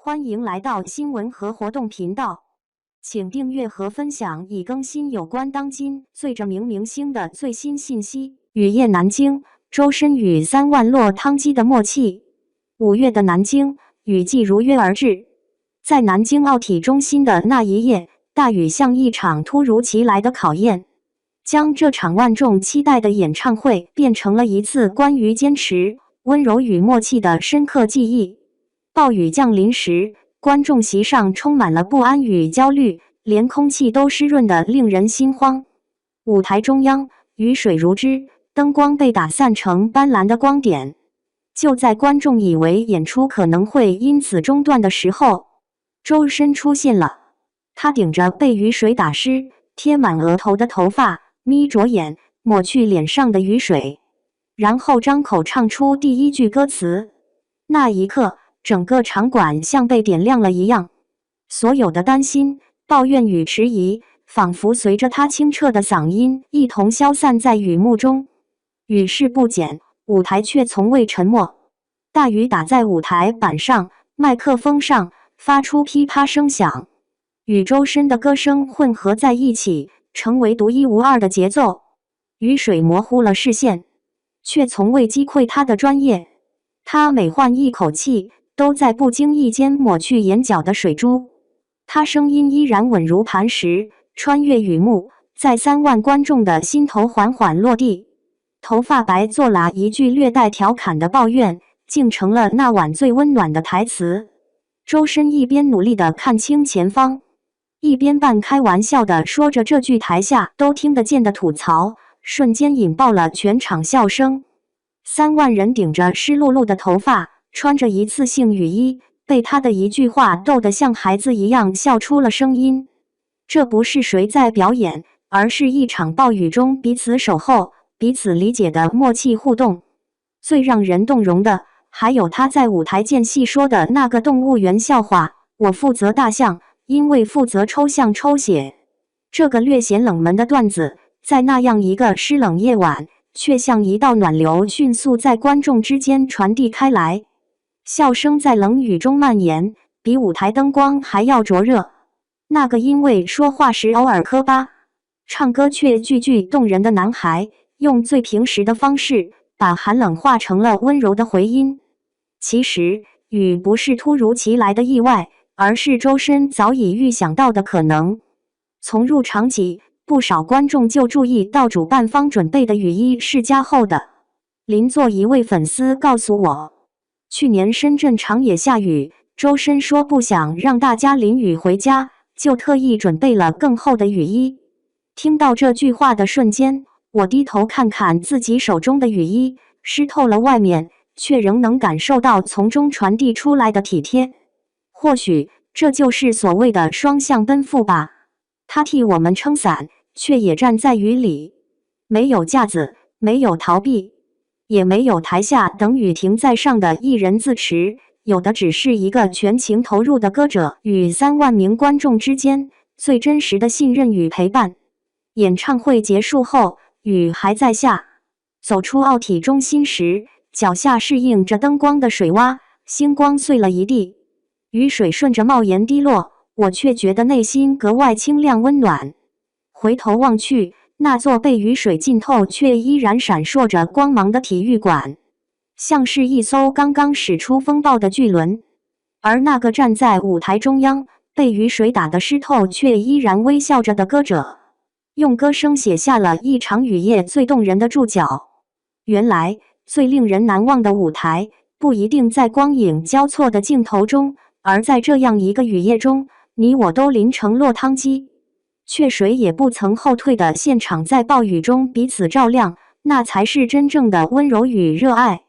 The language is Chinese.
欢迎来到新闻和活动频道，请订阅和分享已更新有关当今最着名明星的最新信息。雨夜南京，周深与3万落汤鸡的默契。5月的南京，雨季如约而至。在南京奥体中心的那一夜，大雨像一场突如其来的考验，将这场万众期待的演唱会变成了一次关于坚持、温柔与默契的深刻记忆。暴雨降临时，观众席上充满了不安与焦虑，连空气都湿润得令人心慌。舞台中央，雨水如织，灯光被打散成斑斓的光点。就在观众以为演出可能会因此中断的时候，周深出现了。他顶着被雨水打湿、贴满额头的头发，眯着眼，抹去脸上的雨水，然后张口唱出第一句歌词。那一刻，整个场馆像被点亮了一样，所有的担心、抱怨与迟疑，仿佛随着他清澈的嗓音一同消散在雨幕中。雨势不减，舞台却从未沉默。大雨打在舞台板上、麦克风上，发出噼啪声响，与周深的歌声混合在一起，成为独一无二的节奏。雨水模糊了视线，却从未击溃他的专业。他每换一口气，都在不经意间抹去眼角的水珠。他声音依然稳如磐石，穿越雨幕，在3万观众的心头缓缓落地。头发白做了一句略带调侃的抱怨，竟成了那晚最温暖的台词。周深一边努力地看清前方，一边半开玩笑地说着这句台下都听得见的吐槽，瞬间引爆了全场笑声。3万人顶着湿漉漉的头发，穿着一次性雨衣，被他的一句话逗得像孩子一样笑出了声音。这不是谁在表演，而是一场暴雨中彼此守候、彼此理解的默契互动。最让人动容的，还有他在舞台间戏说的那个动物园笑话：我负责大象，因为负责抽象抽写。这个略显冷门的段子，在那样一个湿冷夜晚，却像一道暖流迅速在观众之间传递开来。笑声在冷雨中蔓延，比舞台灯光还要灼热。那个因为说话时偶尔磕巴，唱歌却句句动人的男孩，用最平实的方式，把寒冷化成了温柔的回音。其实，雨不是突如其来的意外，而是周深早已预想到的可能。从入场起，不少观众就注意到主办方准备的雨衣是加厚的。邻座一位粉丝告诉我，去年深圳场也下雨，周深说不想让大家淋雨回家，就特意准备了更厚的雨衣。听到这句话的瞬间，我低头看看自己手中的雨衣，湿透了外面，却仍能感受到从中传递出来的体贴。或许这就是所谓的双向奔赴吧。他替我们撑伞，却也站在雨里，没有架子，没有逃避，也没有台下等雨停在上的一人自持，有的只是一个全情投入的歌者与3万名观众之间最真实的信任与陪伴。演唱会结束后，雨还在下。走出奥体中心时，脚下适应着灯光的水洼，星光碎了一地，雨水顺着帽檐滴落，我却觉得内心格外清亮温暖。回头望去，那座被雨水浸透却依然闪烁着光芒的体育馆，像是一艘刚刚驶出风暴的巨轮。而那个站在舞台中央，被雨水打得湿透却依然微笑着的歌者，用歌声写下了一场雨夜最动人的注脚。原来，最令人难忘的舞台，不一定在光影交错的镜头中，而在这样一个雨夜中，你我都淋成落汤鸡，却谁也不曾后退的现场在暴雨中彼此照亮，那才是真正的温柔与热爱。